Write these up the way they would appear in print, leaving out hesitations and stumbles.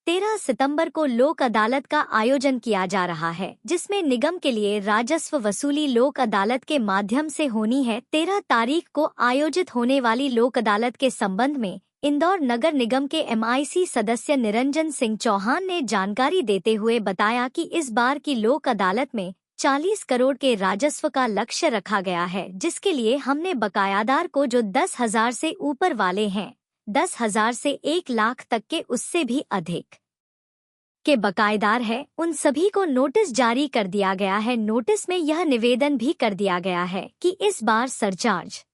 13 सितंबर को लोक अदालत का आयोजन किया जा रहा है, जिसमें निगम के लिए राजस्व वसूली लोक अदालत के माध्यम से होनी है। 13 तारीख को आयोजित होने वाली लोक अदालत के संबंध में इंदौर नगर निगम के MIC सदस्य निरंजन सिंह चौहान ने जानकारी देते हुए बताया कि इस बार की लोक अदालत में 40 करोड़ के राजस्व का लक्ष्य रखा गया है, जिसके लिए हमने बकायादार को जो 10,000 से ऊपर वाले हैं, 10,000 से 1 लाख तक के उससे भी अधिक के बकायेदार है, उन सभी को नोटिस जारी कर दिया गया है। नोटिस में यह निवेदन भी कर दिया गया है कि इस बार सरचार्ज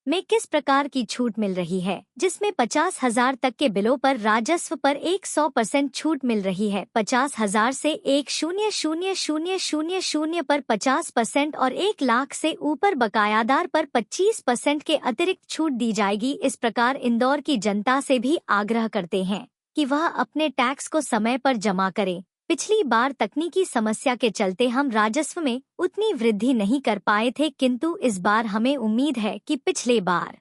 में किस प्रकार की छूट मिल रही है, जिसमें 50,000 तक के बिलों पर राजस्व पर 100% छूट मिल रही है। 50,000 से 1,00,000 पर 50% और 1 लाख से ऊपर बकायादार पर 25% के अतिरिक्त छूट दी जाएगी। इस प्रकार इंदौर की जनता से भी आग्रह करते हैं कि वह अपने टैक्स को समय पर जमा करें। पिछली बार तकनीकी समस्या के चलते हम राजस्व में उतनी वृद्धि नहीं कर पाए थे, किंतु इस बार हमें उम्मीद है कि पिछले बार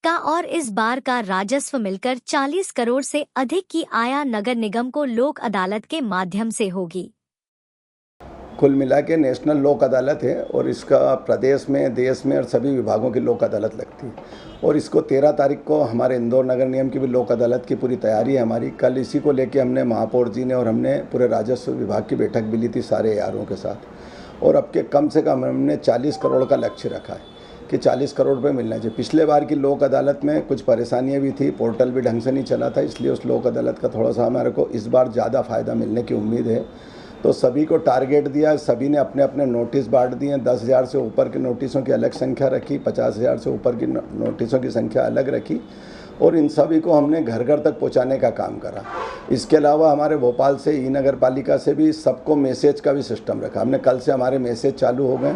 का और इस बार का राजस्व मिलकर 40 करोड़ से अधिक की आया नगर निगम को लोक अदालत के माध्यम से होगी। कुल मिला के नेशनल लोक अदालत है और इसका प्रदेश में, देश में और सभी विभागों की लोक अदालत लगती है और इसको 13 तारीख को हमारे इंदौर नगर निगम की भी लोक अदालत की पूरी तैयारी है हमारी। कल इसी को लेके हमने महापौर जी ने और हमने पूरे राजस्व विभाग की बैठक भी ली थी सारे यारों के साथ और अब के कम से कम हमने 40 करोड़ का लक्ष्य रखा है कि 40 करोड़ रुपये मिलना चाहिए। पिछले बार की लोक अदालत में कुछ परेशानियाँ भी थी, पोर्टल भी ढंग से नहीं चला था, इसलिए उस लोक अदालत का थोड़ा सा हमारे को इस बार ज़्यादा फ़ायदा मिलने की उम्मीद है। तो सभी को टारगेट दिया, सभी ने अपने अपने नोटिस बांट दिए। 10,000 से ऊपर के नोटिसों की अलग संख्या रखी, 50,000 से ऊपर की नोटिसों की संख्या अलग रखी और इन सभी को हमने घर घर तक पहुंचाने का काम करा। इसके अलावा हमारे भोपाल से ई नगर पालिका से भी सबको मैसेज का भी सिस्टम रखा हमने। कल से हमारे मैसेज चालू हो गए,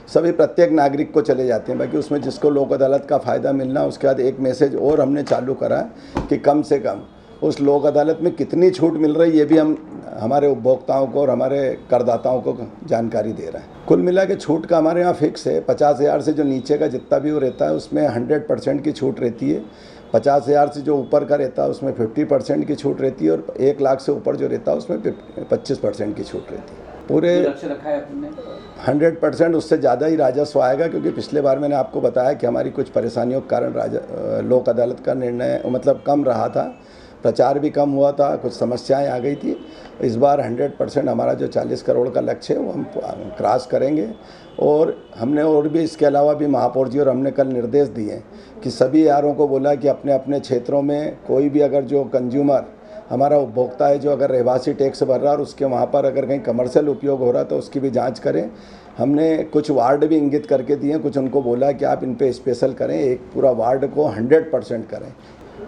सभी प्रत्येक नागरिक को चले जाते हैं। बाकी उसमें जिसको लोक अदालत का फ़ायदा मिलना, उसके बाद एक मैसेज और हमने चालू करा कि कम से कम उस लोक अदालत में कितनी छूट मिल रही है, ये भी हम हमारे उपभोक्ताओं को और हमारे करदाताओं को जानकारी दे रहे हैं। कुल मिला के छूट का हमारे यहाँ फिक्स है। 50,000 से जो नीचे का जितना भी वो रहता है उसमें 100% की छूट रहती है। 50,000 से जो ऊपर का रहता है उसमें 50% की छूट रहती है और 1 लाख से ऊपर जो रहता है उसमें 25% की छूट रहती है। पूरे 100% उससे ज़्यादा ही राजस्व आएगा, क्योंकि पिछले बार मैंने आपको बताया कि हमारी कुछ परेशानियों के कारण लोक अदालत का निर्णय मतलब कम रहा था, प्रचार भी कम हुआ था, कुछ समस्याएं आ गई थी। इस बार 100% हमारा जो 40 करोड़ का लक्ष्य है वो हम क्रॉस करेंगे। और हमने और भी इसके अलावा भी महापौर जी और हमने कल निर्देश दिए कि सभी यारों को बोला कि अपने अपने क्षेत्रों में कोई भी अगर जो कंज्यूमर हमारा उपभोक्ता है जो अगर रहवासी टैक्स भर रहा है और उसके वहाँ पर अगर कहीं कमर्शियल उपयोग हो रहा है तो उसकी भी जाँच करें। हमने कुछ वार्ड भी इंगित करके दिए, कुछ उनको बोला कि आप इन पे स्पेशल करें, एक पूरा वार्ड को 100% करें।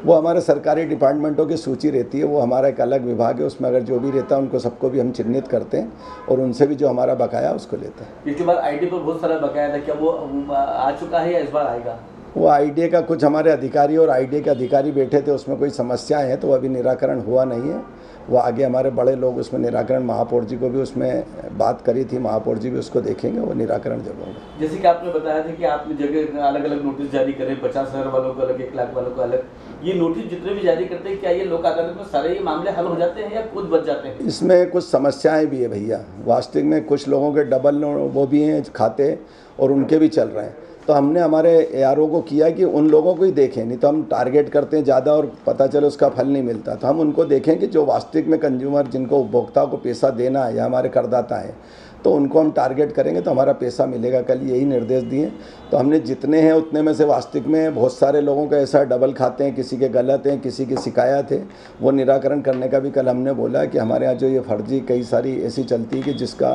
वो हमारे सरकारी डिपार्टमेंटों की सूची रहती है, वो हमारा एक अलग विभाग है, उसमें अगर जो भी रहता है उनको सबको भी हम चिन्हित करते हैं और उनसे भी जो हमारा बकाया उसको लेते हैं। पिछली बार आईडी पर बहुत सारा बकाया था, क्या वो आ चुका है या इस बार आएगा? वो आईडी का कुछ हमारे अधिकारी और आईडी के अधिकारी बैठे थे, उसमें कोई समस्याएं हैं तो अभी निराकरण हुआ नहीं है। वो आगे हमारे बड़े लोग उसमें निराकरण, महापौर जी को भी उसमें बात करी थी, महापौर जी भी उसको देखेंगे, वो निराकरण जब होगा। जैसे कि आपने बताया था कि आपने जगह अलग अलग नोटिस जारी करे, 50,000 वालों को अलग, 1 लाख वालों को अलग। ये नोटिस जितने भी जारी करते हैं, क्या ये लोक अदालत में सारे ये मामले हल हो जाते हैं या कुछ बच जाते हैं? इसमें कुछ समस्याएं भी है भैया, वास्तविक में कुछ लोगों के डबल वो भी हैं खाते और उनके भी चल रहे हैं। तो हमने हमारे एआरओ को किया कि उन लोगों को ही देखें, नहीं तो हम टारगेट करते हैं ज़्यादा और पता चले उसका फल नहीं मिलता। तो हम उनको देखें कि जो वास्तविक में कंज्यूमर, जिनको उपभोक्ता को पैसा देना है या हमारे करदाता हैं, तो उनको हम टारगेट करेंगे तो हमारा पैसा मिलेगा। कल यही निर्देश दिए। तो हमने जितने हैं उतने में से वास्तविक में बहुत सारे लोगों का ऐसा डबल खाते हैं, किसी के गलत हैं, किसी की शिकायत है, वो निराकरण करने का भी कल हमने बोला कि हमारे यहाँ जो ये फर्जी कई सारी ऐसी चलती है कि जिसका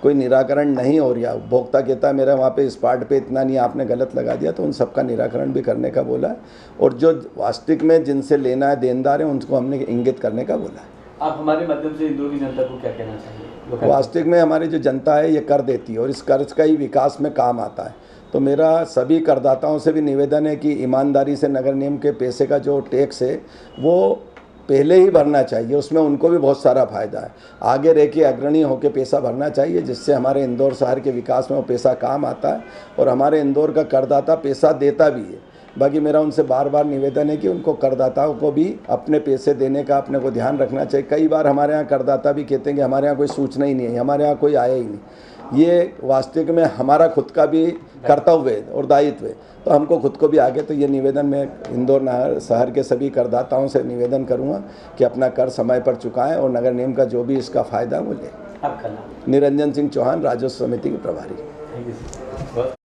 कोई निराकरण नहीं हो रहा, उपभोक्ता कहता है मेरा वहाँ पे स्पॉट पे इतना नहीं, आपने गलत लगा दिया, तो उन सबका निराकरण भी करने का बोला है। और जो वास्तविक में जिनसे लेना है, देनदार है, उनको हमने इंगित करने का बोला है। आप हमारे माध्यम से इंदौर की जनता को क्या कहना चाहिए? वास्तविक में हमारी जो जनता है ये कर देती है और इस कर्ज का ही विकास में काम आता है। तो मेरा सभी करदाताओं से भी निवेदन है कि ईमानदारी से नगर निगम के पैसे का जो टैक्स है वो पहले ही भरना चाहिए, उसमें उनको भी बहुत सारा फ़ायदा है। आगे रह के अग्रणी होकर पैसा भरना चाहिए, जिससे हमारे इंदौर शहर के विकास में वो पैसा काम आता है और हमारे इंदौर का करदाता पैसा देता भी है। बाकी मेरा उनसे बार बार निवेदन है कि उनको करदाताओं को भी अपने पैसे देने का अपने को ध्यान रखना चाहिए। कई बार हमारे यहाँ करदाता भी कहते हैं कि हमारे यहाँ कोई सूचना ही नहीं है, हमारे यहाँ कोई आया ही नहीं। ये वास्तविक में हमारा खुद का भी कर्तव्य है और दायित्व है, तो हमको खुद को भी आगे, तो ये निवेदन मैं इंदौर शहर के सभी करदाताओं से निवेदन करूँगा कि अपना कर समय पर चुकाएं और नगर निगम का जो भी इसका फ़ायदा वो लें। आपका नाम? निरंजन सिंह चौहान, राजस्व समिति के प्रभारी। Thank you.